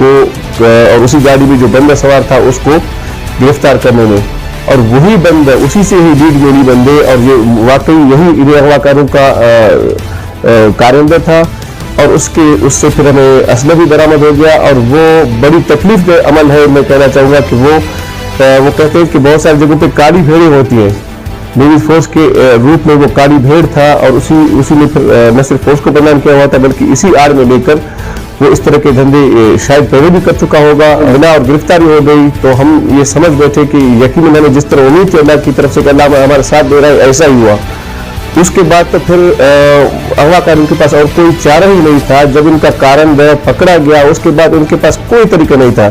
को और उसी गाड़ी में जो बंदा सवार था उसको गिरफ्तार करने में, और वही बंदा, उसी से ही लीड गोली बंदे, और ये वाकई यही इन अगवाकारों का कारंदा था। और उससे फिर हमें असला भी बरामद हो गया, और वो बड़ी तकलीफ में अमल है। मैं कहना चाहूँगा कि वो कहते हैं कि बहुत सारी जगहों पे काली भेड़ें होती हैं, नेवी फोर्स के रूप में वो काली भेड़ था, और उसी में फिर न सिर्फ फोर्स को बदनाम किया हुआ था बल्कि इसी आड़ में लेकर वो इस तरह के धंधे शायद पहले भी कर चुका होगा। बिना और गिरफ्तारी हो गई तो हम ये समझ बैठे कि यकीनन हमें जिस तरह उम्मीद थी अल्लाह की तरफ से कि अल्लाह हमारे साथ दे रहा है, ऐसा ही हुआ। उसके बाद तो फिर अगवाकार उनके पास और कोई चारा ही नहीं था। जब इनका कारण पकड़ा गया उसके बाद उनके पास कोई तरीका नहीं था,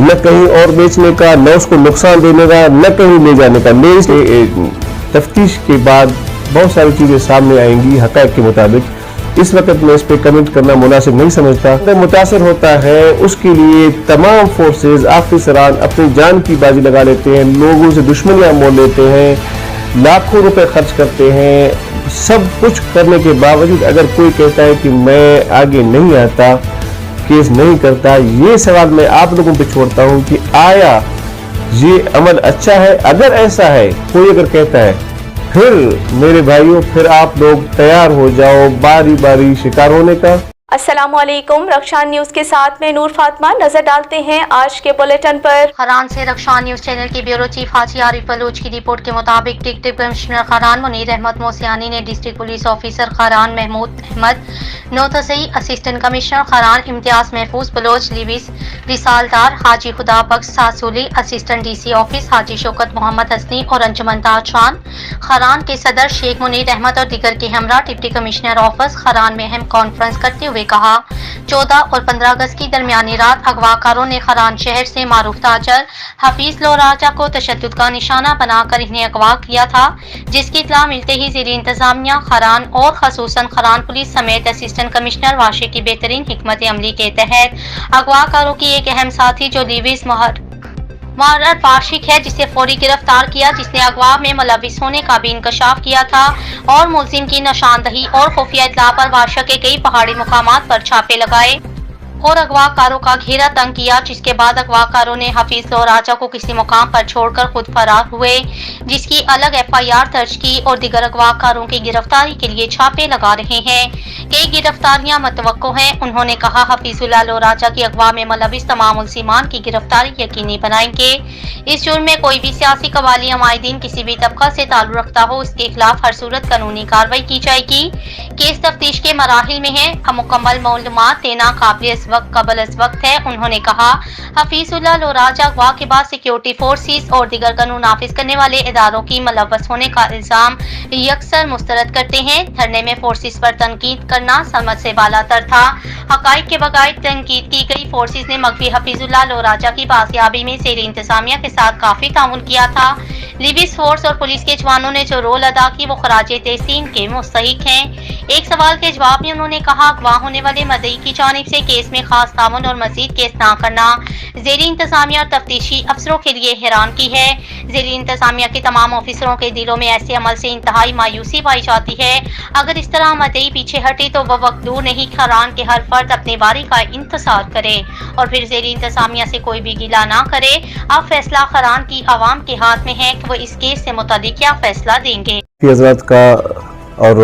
न कहीं और बेचने का, न उसको नुकसान देने का, न कहीं ले जाने का। लेकिन तफ्तीश के बाद बहुत सारी चीज़ें सामने आएंगी हक़ाइक़ के मुताबिक। इस वक्त मैं इस पर कमेंट करना मुनासिब नहीं समझता। मुतासर होता है उसके लिए तमाम फोर्सेज ऑफिसरान अपनी जान की बाजी लगा लेते हैं, लोगों से दुश्मनियाँ मोल लेते हैं, लाखों रुपए खर्च करते हैं। सब कुछ करने के बावजूद अगर कोई कहता है कि मैं आगे नहीं आता, केस नहीं करता, ये सवाल मैं आप लोगों पे छोड़ता हूँ कि आया ये अमल अच्छा है? अगर ऐसा है, कोई अगर कहता है, फिर मेरे भाइयों फिर आप लोग तैयार हो जाओ बारी बारी शिकार होने का। अस्सलामुअलैकुम, रक्षान न्यूज के साथ में नूर फातिमा। नजर डालते हैं आज के बुलेटिन पर। खरान से रक्षान न्यूज चैनल के ब्यूरो चीफ हाजी आरिफ बलूच की रिपोर्ट के मुताबिक डिप्टी कमिश्नर खरान मुनीर अहमद मोसियानी ने डिस्ट्रिक्ट पुलिस ऑफिसर खरान महमूद अहमद, नौतसई असिस्टेंट कमिश्नर खरान इम्तियाज महफूज बलोच, लिविस रिसालदार हाजी खुदा बख्श सासूली, असिस्टेंट डीसी ऑफिस हाजी शौकत मोहम्मद हसनी और अंजुमन ताज खान, खरान के सदर शेख मुनीर अहमद और दीगर के हमरा डिप्टी कमिश्नर ऑफिस खरान में अहम कॉन्फ्रेंस करते हुए कहा 14 और 15 अगस्त की दरमियानी रात अगवाकारों ने खरान शहर से मारूफ ताजर हफीज लोराजा को तशद्दुद का निशाना बनाकर इन्हें अगवा किया था, जिसकी इत्तला मिलते ही ज़ेरे इंतजामिया खरान और खसूसन खरान पुलिस समेत असिस्टेंट कमिश्नर वाशे की बेहतरीन हिकमत अमली के तहत अगवाकारों की एक अहम साथी जो लिविस मुहर्रर फाशिक है, जिसे फौरी गिरफ्तार किया, जिसने अगवा में मुलविस होने का भी इंकशाफ किया था, और मुलजिम की निशानदही और खुफिया इत्तला पर वाशा के कई पहाड़ी मुकामात पर छापे लगाए और अगवाकारों का घेरा तंग किया, जिसके बाद अगवाकारों ने हफीज लोराजा को किसी मुकाम पर छोड़कर खुद फरार हुए, जिसकी अलग FIR दर्ज की और दीगर अगवाकारों की गिरफ्तारी के लिए छापे लगा रहे हैं। कई गिरफ्तारियां मतवक्को हैं। उन्होंने कहा हफीजुल्लाह लोराजा की अगवा में मुलविस तमाम मुल्जिमान की गिरफ्तारी यकीनी बनाएंगे। इस जुर्म में कोई भी सियासी कबाली अमायदीन किसी भी तबका से ताल्लुक रखता हो, उसके खिलाफ हर सूरत कानूनी कार्रवाई की जाएगी। केस तफ्तीश के मराहिल में है, मुकम्मल मालूमात देना काबिल कबल अज वक्त है। उन्होंने कहा हफीजुल्लाह लोराजा अगवा के बाद सिक्योरिटी फोर्सेस और दीगर कानून नाफिज करने वाले इदारों की मुलव्वस होने का इल्जाम यकसर मुस्तरद करते हैं। धरने में फोर्सेस पर तनकीद करना समझ से बालातर था। हकाइक के बगैर तनकीद की गई। फोर्सेस ने मगफी हफीजुल्लाह लोराजा की बाजियाबी में ज़ेरे इंतजामिया के साथ काफी ताउन किया था। लिविस फोर्स और पुलिस के जवानों ने जो रोल अदा की वो खराजे तहसीन के मुस्तहिक हैं। एक सवाल के जवाब में उन्होंने कहा अगवा होने वाले मदई की जानिब से केस में खास ताउन और मजीद केस ना करना ज़ेरी इंतजामिया और तफ्तीशी अफसरों के लिए हैरान की है। ज़ेरी इंतजामिया के तमाम ऑफिसरों के दिलों में ऐसे अमल से इंतहाई मायूसी पाई जाती है। अगर इस तरह मदई पीछे हटे तो वह वक्त दूर नहीं खरान के हर फर्द अपने बारी का इंतजार करे और फिर ज़ेरी इंतजामिया से कोई भी गिला ना करे। अब फैसला खरान की आवाम के हाथ में है कि वो इस केस से मुतालिक क्या फैसला देंगे। हजरात का और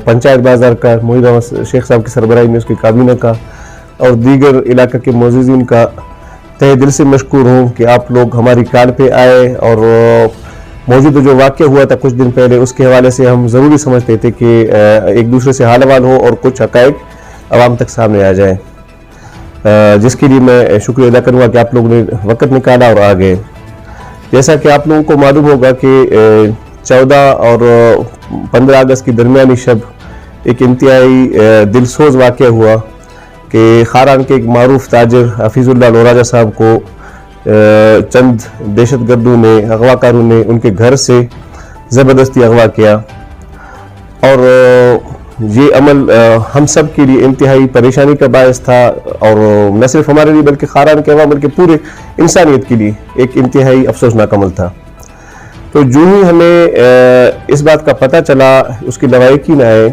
पंचायत बाजार का मोहिद अहमद शेख साहब की सरबराही में उसकी काबीना का और दीगर इलाका के मोअज़्ज़िज़ीन का तहे दिल से मशकूर हूँ कि आप लोग हमारी कार पे आए। और मौजूद जो वाक़या हुआ था कुछ दिन पहले उसके हवाले से हम ज़रूरी समझते थे कि एक दूसरे से हाल अहवाल हो और कुछ हक़ाइक़ आवाम तक सामने आ जाए, जिसके लिए मैं शुक्रिया अदा करूँगा कि आप लोगों ने वक़्त निकाला और आ गए। जैसा कि आप लोगों को मालूम होगा कि 14 और 15 अगस्त की दरमियानी शब एक इंतहाई दिलसोज वाक़या हुआ कि खारान के एक मारूफ ताजर हफीजुल्लाह लोराजा साहब को चंद दहशतगर्दों ने अगवाकारों ने उनके घर से ज़बरदस्ती अगवा किया। और ये अमल हम सब के लिए इंतहाई परेशानी का बायस था और न सिर्फ हमारे लिए बल्कि खारान के अवाम बल्कि पूरे इंसानियत के लिए एक इंतहाई अफसोसनाक अमल था। तो जो ही हमें इस बात का पता चला, उसकी लवाहिकी न आए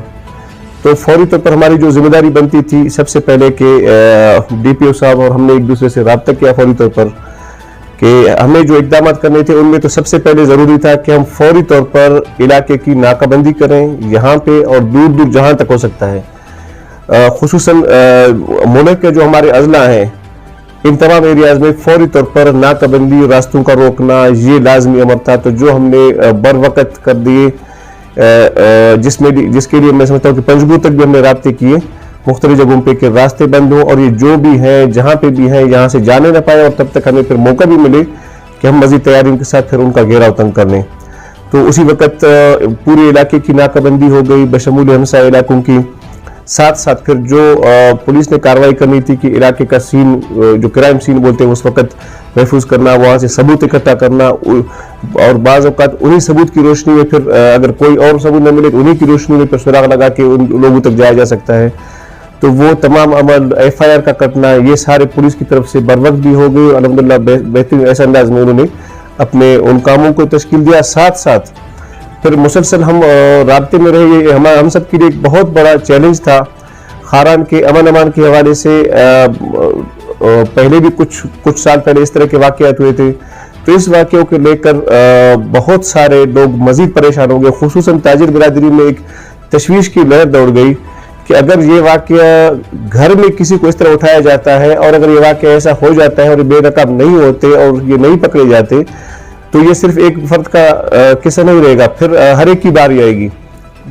तो फौरी तौर पर हमारी जो जिम्मेदारी बनती थी सबसे पहले कि DPO साहब और हमने एक दूसरे से रब्ता किया फौरी तौर पर कि हमें जो इक़दाम करने थे उनमें तो सबसे पहले ज़रूरी था कि हम फौरी तौर पर इलाके की नाकाबंदी करें यहाँ पे और दूर दूर जहाँ तक हो सकता है, खुसूसन मुल्क के जो हमारे अजला हैं इन तमाम एरियाज में फौरी तौर पर नाकाबंदी रास्तों का रोकना ये लाजमी अमर था। तो जो हमने बर वक़्त कर दिए, जिसके लिए मैं समझता हूँ कि पंजगू तक भी हमने राब्ते किए मुख्तलिफ जगहों पे कि रास्ते बंद हो और ये जो भी हैं जहाँ पे भी हैं यहाँ से जाने न पाए और तब तक हमें फिर मौका भी मिले कि हम मज़ीद तैयारियों के साथ फिर उनका घेराव तंग कर लें। तो उसी वक्त पूरे इलाके की नाकाबंदी हो गई बशमूल हमसाया इलाकों की। साथ साथ फिर जो पुलिस ने कार्रवाई करनी थी कि इलाके का सीन जो क्राइम सीन बोलते हैं उस वक्त महफूज करना, वहाँ से सबूत इकट्ठा करना और बाज़ औक़ात उन्हीं सबूत की रोशनी में फिर अगर कोई और सबूत न मिले तो उन्हीं की रोशनी में फिर सुराग लगा के उन लोगों तक जाया जा सकता है। तो वो तमाम अमल FIR का कटना ये सारे पुलिस की तरफ से बर वक्त भी हो गई। अल्हम्दुलिल्लाह बेहतरीन ऐसे अंदाज में उन्होंने अपने उन कामों को तश्कील दिया। साथ साथ फिर मुसलसल हम राब्ते में रहे। हम सब के लिए एक बहुत बड़ा चैलेंज था खारान के अमन अमान के हवाले से। पहले भी कुछ साल पहले इस तरह के वाक़यात हुए थे, तो इस वाक़यों को लेकर बहुत सारे लोग मज़ीद परेशान हो गए। खुसूसन ताजिर बिरादरी में एक तशवीश की लहर दौड़ गई कि अगर ये वाक़या घर में किसी को इस तरह उठाया जाता है और अगर ये वाक़या ऐसा हो जाता है और बेनकाब नहीं होते और ये नहीं पकड़े जाते तो ये सिर्फ एक फर्द का किस्सा नहीं रहेगा, फिर हर एक की बारी आएगी।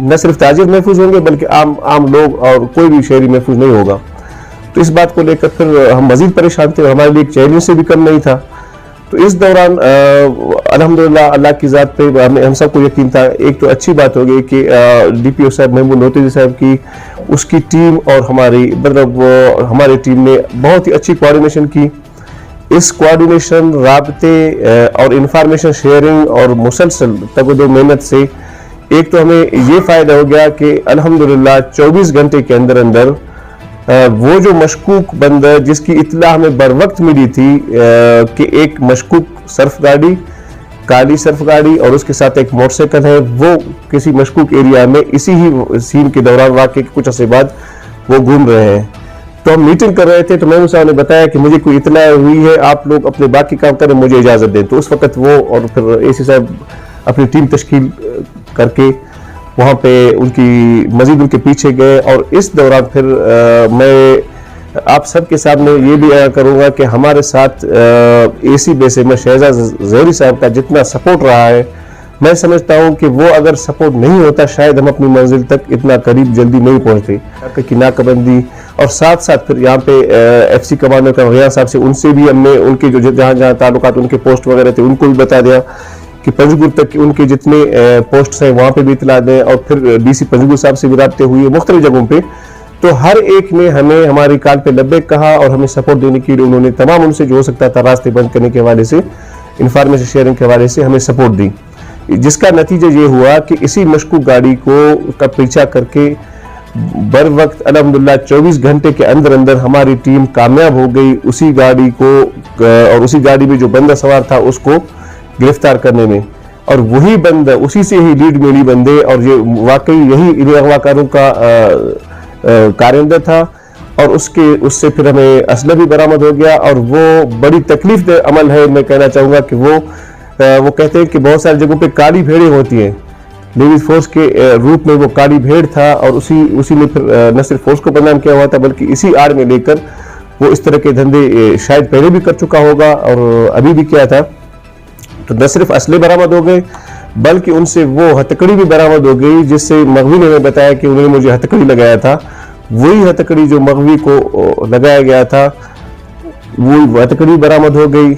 न सिर्फ ताजिर महफूज होंगे बल्कि आम लोग और कोई भी शहरी महफूज नहीं होगा। तो इस बात को लेकर फिर हम मज़ीद परेशान थे, हमारे लिए एक चैलेंज से भी कम नहीं था। तो इस दौरान अल्हम्दुलिल्लाह अल्लाह की ज़ात पे हम सबको यकीन था। एक तो अच्छी बात हो गई कि DPO साहब महमूद नोतेजी साहब की उसकी टीम और हमारी टीम ने बहुत ही अच्छी कोऑर्डिनेशन की। इस कोऑर्डिनेशन राब्ते और इंफॉर्मेशन शेयरिंग और मुसलसल तगदो मेहनत से एक तो हमें ये फ़ायदा हो गया कि अल्हम्दुलिल्लाह 24 घंटे के अंदर अंदर वो जो मशकूक बंदा जिसकी इत्तला हमें बर वक्त मिली थी कि एक मशकूक सर्फ गाड़ी, काली सर्फ गाड़ी और उसके साथ एक मोटरसाइकिल है, वो किसी मशकूक एरिया में इसी ही सीन के दौरान वाक़े के कुछ अर्से बाद वो घूम रहे हैं। तो हम मीटिंग कर रहे थे तो महमूद साहब ने बताया कि मुझे कोई इत्तला हुई है, आप लोग अपने बाकी काम करें, मुझे इजाज़त दें। तो उस वक्त वो और फिर AC साहब अपनी टीम तश्कील करके वहाँ पे मज़ीद उनके पीछे गए। और इस दौरान फिर मैं आप सबके सामने ये भी करूँगा कि हमारे साथ AC बेसे में शहजाद ज़हरी साहब का जितना सपोर्ट रहा है, मैं समझता हूँ कि वो अगर सपोर्ट नहीं होता शायद हम अपनी मंजिल तक इतना करीब जल्दी नहीं पहुँचते। कि नाकाबंदी और साथ साथ फिर यहाँ पे FC कमांडर का रियाज साहब से उनसे भी हमने उनके जो जहाँ ताल्लुकात उनके पोस्ट वगैरह थे उनको भी बता दिया कि पंजगुर तक उनके जितने पोस्ट हैं वहाँ पे भी इतला दें। और फिर DC पंजगुर साहब से भी राब्ते हुए मुख्तलिफ जगहों पे। तो हर एक ने हमें हमारी कॉल पे लब्बैक कहा और हमें सपोर्ट देने के लिए उन्होंने तमाम उनसे जो हो सकता था रास्ते बंद करने के हवाले से, इंफॉर्मेशन शेयरिंग के हवाले से हमें सपोर्ट दी, जिसका नतीजा ये हुआ कि इसी मशकूक गाड़ी का पीछा करके बर वक्त अल्हम्दुलिल्लाह 24 घंटे के अंदर अंदर हमारी टीम कामयाब हो गई उसी गाड़ी को और उसी गाड़ी में जो बंदा सवार था उसको गिरफ्तार करने में। और वही बंदा उसी से ही लीड मिली बंदे और ये वाकई यही इन अगवाकारों का कारिंदा था। और उससे फिर हमें असला भी बरामद हो गया। और वो बड़ी तकलीफ दे अमल है, मैं कहना चाहूँगा कि वो कहते हैं कि बहुत सारी जगहों पे काली भेड़ें होती हैं, लेडीज फोर्स के रूप में वो काली भेड़ था और उसी ने फिर न सिर्फ फोर्स को बदनाम किया हुआ था बल्कि इसी आड़ में लेकर वो इस तरह के धंधे शायद पहले भी कर चुका होगा और अभी भी किया था। तो न सिर्फ असले बरामद हो गए बल्कि उनसे वो हथकड़ी भी बरामद हो गई, जिससे मगवी ने हमें बताया कि उन्होंने मुझे हथकड़ी लगाया था। वही हथकड़ी जो मगवी को लगाया गया था वो हथकड़ी बरामद हो गई।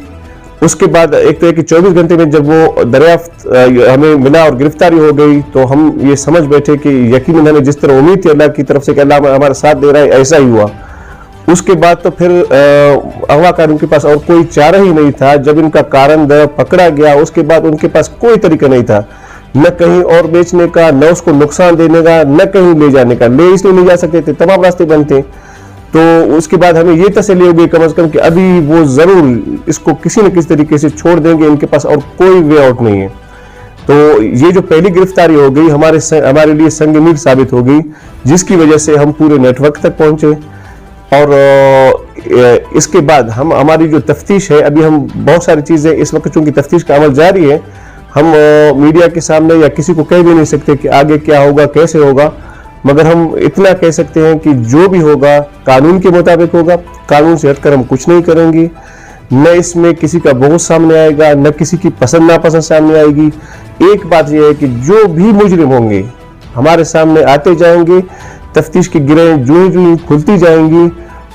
उसके बाद एक तो 24 घंटे में जब वो दरियाफ्त हमें मिला और गिरफ्तारी हो गई तो हम ये समझ बैठे कि यकीनन हमें जिस तरह उम्मीद थी अल्लाह की तरफ से कि अल्लाह हमारा साथ दे रहा है ऐसा ही हुआ। उसके बाद तो फिर अगवाकारों के पास और कोई चारा ही नहीं था। जब इनका कारण पकड़ा गया उसके बाद उनके पास कोई तरीका नहीं था, न कहीं और बेचने का, न उसको नुकसान देने का, न कहीं ले जाने का। ले इसलिए नहीं जा सकते थे, तमाम रास्ते बंद थे। तो उसके बाद हमें ये तसल्ली हो गई कम से कम कि अभी वो जरूर इसको किसी न किसी तरीके से छोड़ देंगे, इनके पास और कोई वे आउट नहीं है। تو یہ جو پہلی گرفتاری ہو گئی ہمارے لیے سنگ میل ثابت ہو گئی، جس کی وجہ سے ہم پورے نیٹ ورک تک پہنچے، اور اس کے بعد ہماری جو تفتیش ہے، ابھی ہم بہت ساری چیزیں اس وقت چونکہ تفتیش کا عمل جاری ہے، ہم میڈیا کے سامنے یا کسی کو کہہ بھی نہیں سکتے کہ آگے کیا ہوگا، کیسے ہوگا، مگر ہم اتنا کہہ سکتے ہیں کہ جو بھی ہوگا قانون کے مطابق ہوگا، قانون سے ہٹ کر ہم کچھ نہیں کریں گے، نہ اس میں کسی کا بغض سامنے آئے گا، نہ کسی کی پسند ناپسند سامنے آئے گی۔ ایک بات یہ ہے کہ جو بھی مجرم ہوں گے ہمارے سامنے آتے جائیں گے، تفتیش کی گرہیں جو ہی کھلتی جائیں گی،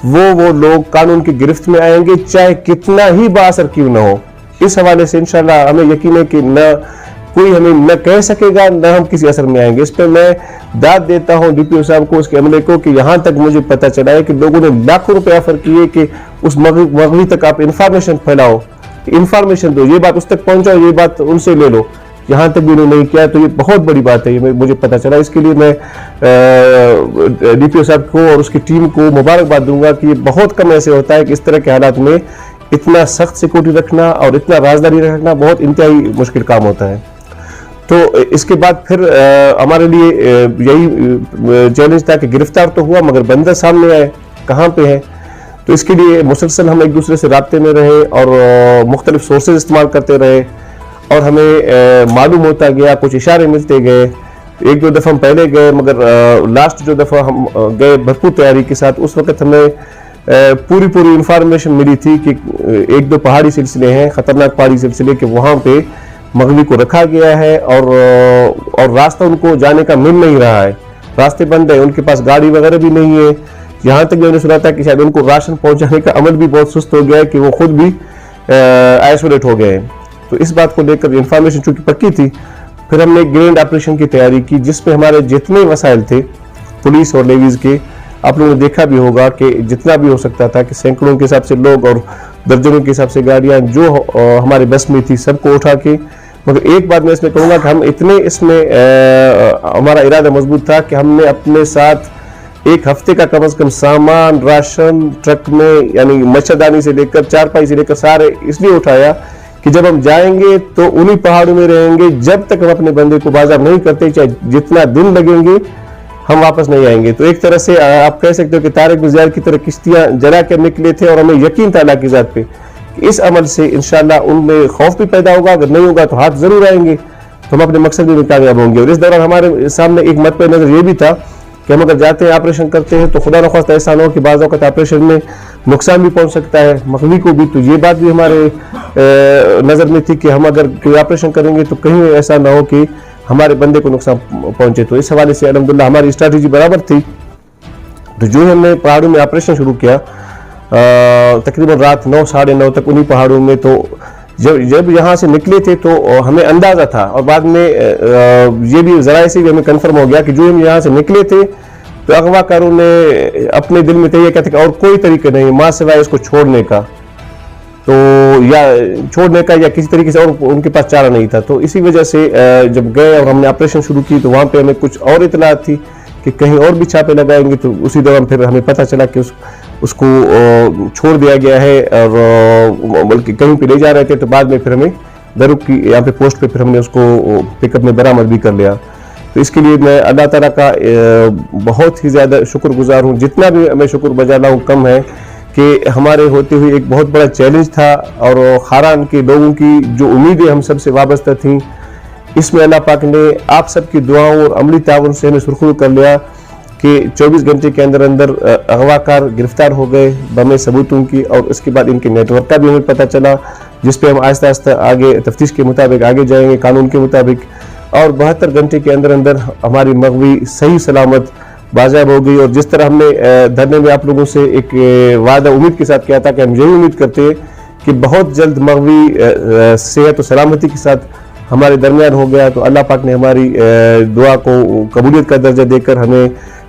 وہ لوگ قانون کی گرفت میں آئیں گے، چاہے کتنا ہی بااثر کیوں نہ ہو۔ اس حوالے سے انشاءاللہ ہمیں یقین ہے کہ نہ کوئی ہمیں نہ کہہ سکے گا، نہ ہم کسی اثر میں آئیں گے۔ اس پہ میں داد دیتا ہوں ڈی پی او صاحب کو، اس کے عملے کو، کہ یہاں تک مجھے پتہ چلا ہے کہ لوگوں نے لاکھوں روپے آفر کیے کہ اس مغوی تک آپ انفارمیشن پھیلاؤ، انفارمیشن دو، یہ بات اس تک پہنچاؤ، یہ بات ان سے لے لو، یہاں تک بھی انہوں نے نہیں کیا، تو یہ بہت بڑی بات ہے، یہ مجھے پتہ چلا۔ اس کے لیے میں ڈی پی او صاحب کو اور اس کی ٹیم کو مبارکباد دوں گا کہ یہ بہت کم ایسے ہوتا ہے کہ اس طرح کے حالات میں اتنا سخت سیکورٹی رکھنا اور اتنا رازداری رکھنا بہت انتہائی مشکل کام ہوتا ہے۔ تو اس کے بعد پھر ہمارے لیے یہی چیلنج تھا کہ گرفتار تو ہوا مگر بندہ سامنے آئے کہاں پہ ہے، تو اس کے لیے مسلسل ہم ایک دوسرے سے رابطے میں رہے اور مختلف سورسز استعمال کرتے رہے، اور ہمیں معلوم ہوتا گیا، کچھ اشارے ملتے گئے۔ ایک دو دفعہ ہم پہلے گئے، مگر لاسٹ جو دفعہ ہم گئے بھرپور تیاری کے ساتھ، اس وقت ہمیں پوری انفارمیشن ملی تھی کہ ایک دو پہاڑی سلسلے ہیں، خطرناک پہاڑی سلسلے، کہ وہاں پہ مغوی کو رکھا گیا ہے اور راستہ ان کو جانے کا مل نہیں رہا ہے، راستے بند ہیں، ان کے پاس گاڑی وغیرہ بھی نہیں ہے۔ یہاں تک میں نے سنا تھا کہ شاید ان کو راشن پہنچانے کا عمل بھی بہت سست ہو گیا ہے کہ وہ خود بھی آئسولیٹ ہو گئے ہیں۔ تو اس بات کو لے کر انفارمیشن چونکہ پکی تھی، پھر ہم نے گرینڈ آپریشن کی تیاری کی، جس میں ہمارے جتنے وسائل تھے پولیس اور نیویز کے، آپ لوگوں نے دیکھا بھی ہوگا کہ جتنا بھی ہو سکتا تھا کہ سینکڑوں کے حساب سے لوگ اور درجنوں کے حساب سے گاڑیاں جو ہمارے بس میں تھی سب کو اٹھا کے، مگر ایک بات میں اس میں کہوں گا کہ ہم اتنے اس میں ہمارا ارادہ مضبوط تھا کہ ہم نے اپنے ساتھ ایک ہفتے کا کم از کم سامان، راشن ٹرک میں، یعنی مچھردانی سے لے کر چارپائی سے لے کر سارے اس لیے اٹھایا کہ جب ہم جائیں گے تو انہی پہاڑوں میں رہیں گے، جب تک ہم اپنے بندے کو بازار نہیں کرتے، چاہے جتنا دن لگیں گے ہم واپس نہیں آئیں گے۔ تو ایک طرح سے آپ کہہ سکتے ہو کہ طارق بن زیاد کی طرح کشتیاں جلا کر نکلے تھے، اور ہمیں یقین تھا اللہ کی ذات پہ کہ اس عمل سے انشاءاللہ ان میں خوف بھی پیدا ہوگا، اگر نہیں ہوگا تو ہاتھ ضرور آئیں گے، تو ہم اپنے مقصد میں کامیاب ہوں گے۔ اور اس دوران ہمارے سامنے ایک مد پہ نظر یہ بھی تھا کہ ہم اگر جاتے ہیں آپریشن کرتے ہیں تو خدا نخواستہ ایسا نہ ہو کہ بعض اوقات آپریشن میں نقصان بھی پہنچ سکتا ہے مغوی کو بھی، تو یہ بات بھی ہمارے نظر میں تھی کہ ہم اگر کوئی آپریشن کریں گے تو کہیں ایسا نہ ہو کہ ہمارے بندے کو نقصان پہنچے۔ تو اس حوالے سے الحمدللہ ہماری اسٹریٹجی برابر تھی۔ تو جو ہم نے پہاڑوں میں آپریشن شروع کیا، تقریباً رات 9 ساڑھے 9 تک انہی پہاڑوں میں، تو جب یہاں سے نکلے تھے تو ہمیں اندازہ تھا، اور بعد میں یہ بھی ذرائع سے بھی ہمیں کنفرم ہو گیا کہ جو ہم یہاں سے نکلے تھے تو اغوا کاروں نے اپنے دل میں تیہ کیا تھا کہ اور کوئی طریقہ نہیں ماں سوائے اس کو چھوڑنے کا، تو یا چھوڑنے کا یا کسی طریقے سے، اور ان کے پاس چارہ نہیں تھا۔ تو اسی وجہ سے جب گئے اور ہم نے آپریشن شروع کی تو وہاں پہ ہمیں کچھ اور اطلاعات تھی کہ کہیں اور بھی چھاپے لگائیں گے، تو اسی دوران پھر ہمیں پتہ چلا کہ اس کو چھوڑ دیا گیا ہے، اور بلکہ کہیں پہ لے جا رہے تھے، تو بعد میں پھر ہمیں درب کی یہاں پہ پوسٹ پہ پھر ہم نے اس کو پک اپ میں برآمد بھی کر لیا۔ تو اس کے لیے میں اللہ تعالیٰ کا بہت ہی زیادہ شکر گزار ہوں، جتنا بھی میں شکر بجا لاؤں کم ہے، کہ ہمارے ہوتے ہوئے ایک بہت بڑا چیلنج تھا، اور خاران کے لوگوں کی جو امیدیں ہم سب سے وابستہ تھیں، اس میں اللہ پاک نے آپ سب کی دعاؤں اور عملی تعاون سے ہمیں سرخرو کر لیا کہ 24 گھنٹے کے اندر اغوا کار گرفتار ہو گئے بمے ثبوتوں کی، اور اس کے بعد ان کے نیٹ ورک کا بھی ہمیں پتہ چلا، جس پہ ہم آہستہ آہستہ آگے تفتیش کے مطابق آگے جائیں گے قانون کے مطابق، اور 72 گھنٹے کے اندر ہماری مغوی صحیح سلامت بازیاب ہو گئی۔ اور جس طرح ہم نے دھرنے میں آپ لوگوں سے ایک وعدہ امید کے ساتھ کیا تھا کہ ہم یہی امید کرتے ہیں کہ بہت جلد مغوی صحت و سلامتی کے ساتھ ہمارے درمیان ہو گیا، تو اللہ پاک نے ہماری دعا کو قبولیت کا درجہ دے کر ہمیں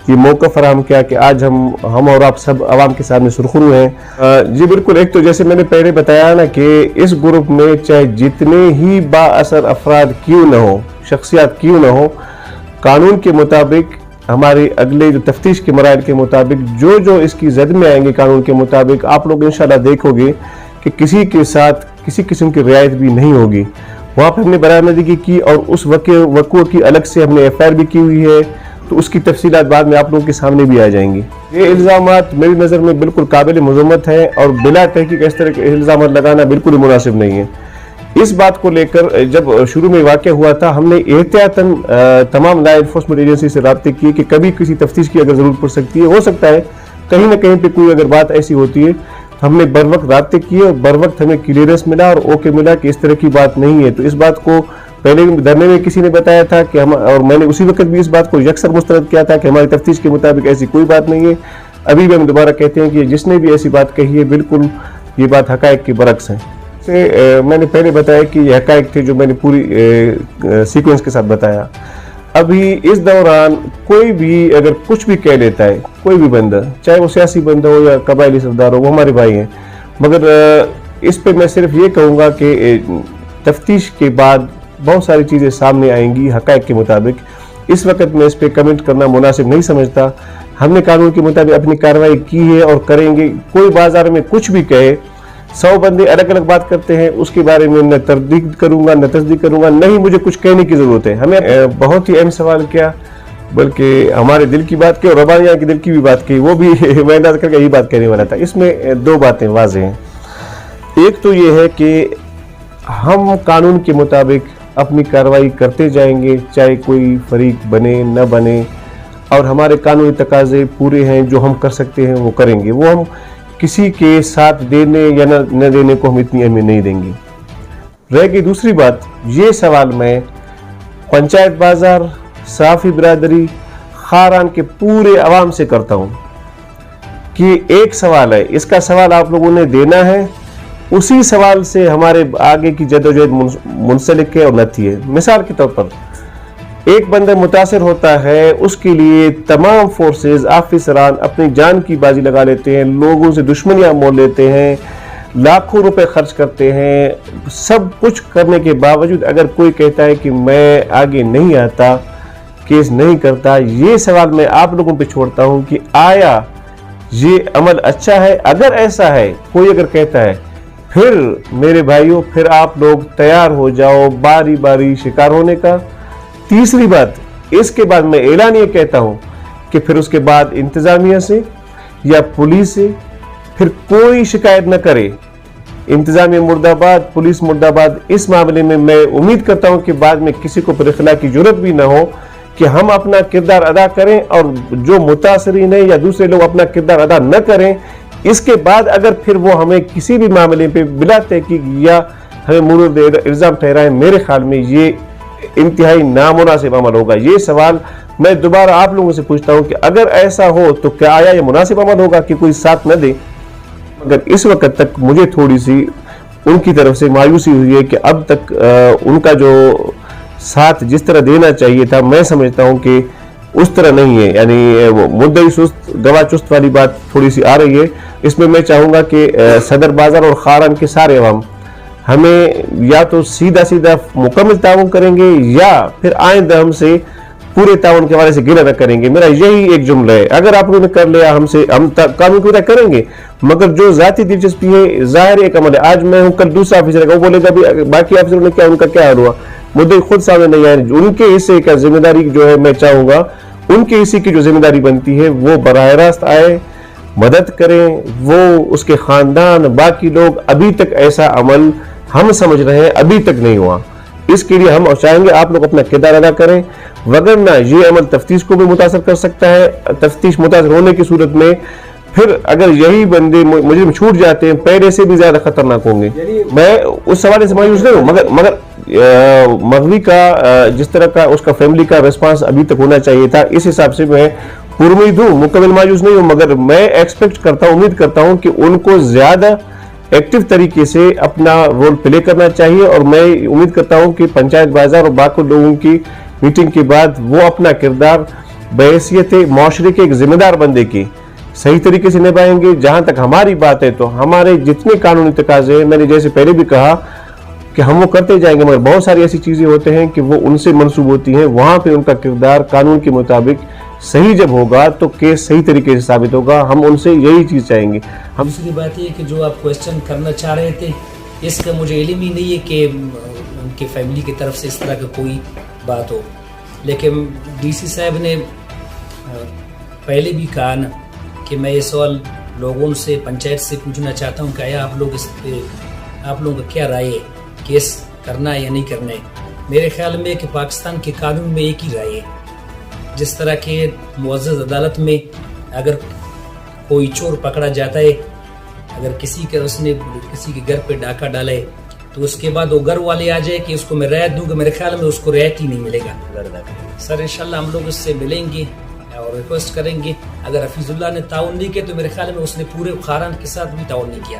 یہ موقع فراہم کیا کہ آج ہم اور آپ سب عوام کے سامنے سرخرو ہیں۔ جی بالکل، ایک تو جیسے میں نے پہلے بتایا نا کہ اس گروپ میں چاہے جتنے ہی با اثر افراد کیوں نہ ہو، شخصیات کیوں نہ ہو، قانون کے مطابق ہمارے اگلے جو تفتیش کے مراحل کے مطابق جو اس کی زد میں آئیں گے قانون کے مطابق، آپ لوگ انشاءاللہ دیکھو گے کہ کسی کے ساتھ کسی قسم کی رعایت بھی نہیں ہوگی۔ वहाँ पर हमने बरामदगी की और उस वक़्क़े की अलग से हमने FIR भी की हुई है, तो उसकी तफसीलात बाद में आप लोगों के सामने भी आ जाएंगी। ये इल्ज़ामात मेरी नज़र में बिल्कुल काबिल मज़म्मत है और बिला तहकीक इस तरह के इल्ज़ामात लगाना बिल्कुल मुनासिब नहीं है। इस बात को लेकर जब शुरू में वाक़या हुआ था, हमने एहतियातन तमाम लॉ एनफोर्समेंट एजेंसी से राब्ते किए कि कभी किसी तफ्तीश की अगर ज़रूरत पड़ सकती है, हो सकता है कहीं ना कहीं पे कोई अगर बात ऐसी होती है, हमने बर वक्त राब्ते किए और बर वक्त हमें क्लियरेंस मिला और ओके मिला कि इस तरह की बात नहीं है। तो इस बात को पहले भी धरने में किसी ने बताया था कि हम, और मैंने उसी वक्त भी इस बात को यकसर मुस्तरद किया था कि हमारी तफ्तीश के मुताबिक ऐसी कोई बात नहीं है। अभी भी हम दोबारा कहते हैं कि जिसने भी ऐसी बात कही है बिल्कुल ये बात हकायक के बरक्स है। मैंने पहले बताया कि ये हकायक थे जो मैंने पूरी सीक्वेंस के साथ बताया। अभी इस दौरान कोई भी अगर कुछ भी कह लेता है, कोई भी बंदा, चाहे वो सियासी बंदा हो या कबायली सरदार हो, वो हमारे भाई हैं, मगर इस पे मैं सिर्फ ये कहूँगा कि तफ्तीश के बाद बहुत सारी चीज़ें सामने आएंगी हकायक के मुताबिक। इस वक्त मैं इस पे कमेंट करना मुनासिब नहीं समझता। हमने कानून के मुताबिक अपनी कार्रवाई की है और करेंगे। कोई बाजार में कुछ भी कहे, 100 बंदे अलग अलग बात करते हैं, उसके बारे में न तरदीद करूंगा न तस्दीक करूंगा, नहीं मुझे कुछ कहने की जरूरत है। हमें बहुत ही अहम सवाल किया, बल्कि हमारे दिल की बात की और रबानिया के दिल की भी बात की, वो भी मैं अंदाज करके यही बात कहने वाला था। इसमें दो बातें वाज़ेह हैं। एक तो ये है कि हम कानून के मुताबिक अपनी कार्रवाई करते जाएंगे, चाहे कोई फरीक बने न बने, और हमारे कानूनी तकाजे पूरे हैं, जो हम कर सकते हैं वो करेंगे। वो हम किसी के साथ देने या न देने को हम इतनी अहमियत नहीं देंगे। रह गई दूसरी बात, ये सवाल मैं पंचायत बाजार, सहाफ़ी बिरादरी, खारान के पूरे अवाम से करता हूँ कि एक सवाल है, इसका सवाल आप लोगों ने देना है, उसी सवाल से हमारे आगे की जद्दोजहद मुंसलिक है और नती है। मिसाल के तौर पर एक बंदा मुतासिर होता है, उसके लिए तमाम फोर्सेस ऑफिसरान अपनी जान की बाजी लगा लेते हैं, लोगों से दुश्मनियां मोल लेते हैं, लाखों रुपए खर्च करते हैं। सब कुछ करने के बावजूद अगर कोई कहता है कि मैं आगे नहीं आता, केस नहीं करता, ये सवाल मैं आप लोगों पे छोड़ता हूं कि आया ये अमल अच्छा है? अगर ऐसा है, कोई अगर कहता है, फिर मेरे भाइयों, फिर आप लोग तैयार हो जाओ बारी बारी शिकार होने का। तीसरी बात, इसके बाद मैं ऐलान ये कहता हूं कि फिर उसके बाद इंतजामिया से या पुलिस से फिर कोई शिकायत न करे। इंतजामिया मुर्दाबाद, पुलिस मुर्दाबाद। इस मामले में मैं उम्मीद करता हूं कि बाद में किसी को फिर इख्ला की जरूरत भी ना हो, कि हम अपना किरदार अदा करें और जो मुतासरीन है या दूसरे लोग अपना किरदार अदा न करें। इसके बाद अगर फिर वो हमें किसी भी मामले पे बिला तहकीक या हमें मुरूद इल्ज़ाम ठहराएं, मेरे ख्याल में ये इंतहाई नामुनासिब अमल होगा। ये सवाल मैं दोबारा आप लोगों से पूछता हूं कि अगर ऐसा हो तो क्या आया ये मुनासिब अमल होगा कि कोई साथ न दे? मगर इस वक्त तक मुझे थोड़ी सी उनकी तरफ से मायूसी हुई है कि अब तक उनका जो साथ जिस तरह देना चाहिए था, मैं समझता हूं कि उस तरह नहीं है। यानी वो मुद्दई सुस्त गवाह चुस्त वाली बात थोड़ी सी आ रही है। इसमें मैं चाहूँगा कि सदर बाजार और खारान के सारे अवाम हमें या तो सीधा सीधा मुकम्मल ताउन करेंगे या फिर आइंदा हमसे पूरे ताउन के हवाले से गिला न करेंगे। मेरा यही एक जुमला है। अगर आप लोगों ने कर लिया हमसे, हम कानून पूरा करेंगे, मगर जो जाती दिलचस्पी है जाहिर एक अमल है। आज मैं हूँ, कल दूसरा ऑफिसर है, वो बोलेगा भी बाकी ऑफिसरों ने क्या, उनका क्या हाल हुआ, मुद्दे खुद सामने नहीं आए। उनके हिस्से का जिम्मेदारी जो है, मैं चाहूंगा उनके हिस्से की जो जिम्मेदारी बनती है वो बराह रास्त आए, मदद करें, वो उसके खानदान, बाकी लोग। अभी तक ऐसा अमल हम समझ रहे हैं अभी तक नहीं हुआ। इसके लिए हम चाहेंगे आप लोग अपना किरदार अदा करें, वगरना ये अमल तफ्तीश को भी मुतासर कर सकता है। तफ्तीश मुतासर होने की सूरत में फिर अगर यही बंदे मुजरिम छूट जाते हैं, पहले से भी ज्यादा खतरनाक होंगे। मैं उस सवाल से मायूस नहीं हूँ, मगर मगवी का जिस तरह का उसका फैमिली का रिस्पांस अभी तक होना चाहिए था, इस हिसाब से मैं पुरुमीद हूँ, मुकम्मल मायूस नहीं हूँ। मगर मैं एक्सपेक्ट करता हूँ, उम्मीद करता हूँ कि उनको ज्यादा एक्टिव तरीके से अपना रोल प्ले करना चाहिए। और मैं उम्मीद करता हूँ कि पंचायत बाजार और बाकी लोगों की मीटिंग के बाद वो अपना किरदार बहैसियत माशरे के एक जिम्मेदार बंदे की सही तरीके से निभाएंगे। जहां तक हमारी बात है, तो हमारे जितने कानूनी तकाजे हैं, मैंने जैसे पहले भी कहा कि हम वो करते जाएंगे, मगर बहुत सारी ऐसी चीजें होते हैं कि वो उनसे मंसूब होती हैं। वहां पे उनका किरदार कानून के मुताबिक सही जब होगा तो केस सही तरीके से साबित होगा। हम उनसे यही चीज चाहेंगे। हम दूसरी बात ये कि जो आप क्वेश्चन करना चाह रहे थे اس کا مجھے علم ہی نہیں ہے کہ ان کی فیملی کی طرف سے اس طرح کا کوئی بات ہو، لیکن ڈی سی صاحب نے پہلے بھی کہا نا کہ میں یہ سوال لوگوں سے پنچایت سے پوچھنا چاہتا ہوں کہ آیا آپ لوگ اس پہ آپ لوگوں کا کیا رائے ہے، کیس کرنا ہے یا نہیں کرنا ہے؟ میرے خیال میں کہ پاکستان کے قانون میں ایک ہی رائے ہے، جس طرح کہ معزز عدالت میں اگر کوئی چور پکڑا جاتا ہے، اگر کسی کے اس نے کسی کے گھر پہ ڈاکہ ڈالا ہے تو اس کے بعد وہ گھر والے آ جائے کہ اس کو میں رعایت دوں گا، میرے خیال میں اس کو رعایت ہی نہیں ملے گا سر۔ انشاءاللہ ہم لوگ اس سے ملیں گے اور ریکویسٹ کریں گے، اگر حفیظ اللہ نے تعاون نہیں کیا تو میرے خیال میں اس نے پورے خاندان کے ساتھ بھی تعاون نہیں کیا۔